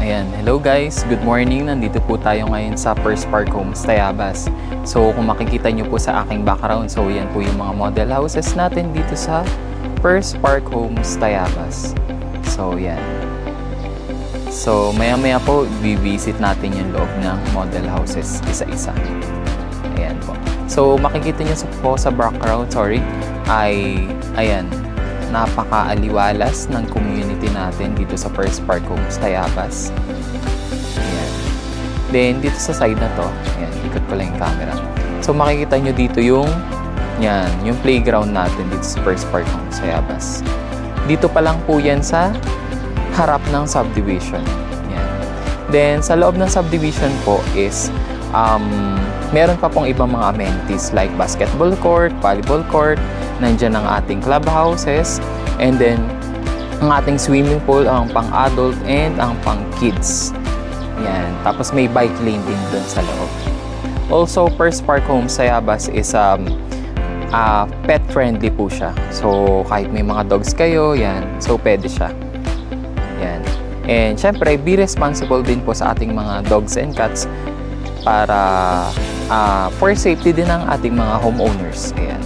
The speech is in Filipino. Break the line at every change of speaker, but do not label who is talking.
Ayan, hello guys, good morning. Nandito po tayo ngayon sa First Park Homes, Tayabas. So kung makikita nyo po sa aking background, so yan po yung mga model houses natin dito sa First Park Homes, Tayabas. So yan. So maya-maya po, visit natin yung loob ng model houses isa-isa. Ayan po. So makikita nyo po sa background, ay ayan, napaka-aliwalas ng community natin dito sa First Park Homes, Tayabas. Ayan. Then, dito sa side na to, ayan, ikot ko lang yung camera. So, makikita nyo dito yung playground natin dito sa First Park Homes, Tayabas. Dito pa lang po yan sa harap ng subdivision. Ayan. Then, sa loob ng subdivision po is, meron pa pong ibang mga amenities like basketball court, volleyball court, nandyan ang ating clubhouses, and then ang ating swimming pool, ang pang-adult and ang pang-kids. Yan. Tapos may bike lane din doon sa loob. Also, First Park Homes Tayabas is pet-friendly po siya. So, kahit may mga dogs kayo, yan. So, pwede siya. Yan. And, syempre, be responsible din po sa ating mga dogs and cats para for safety din ng ating mga homeowners. Ayan.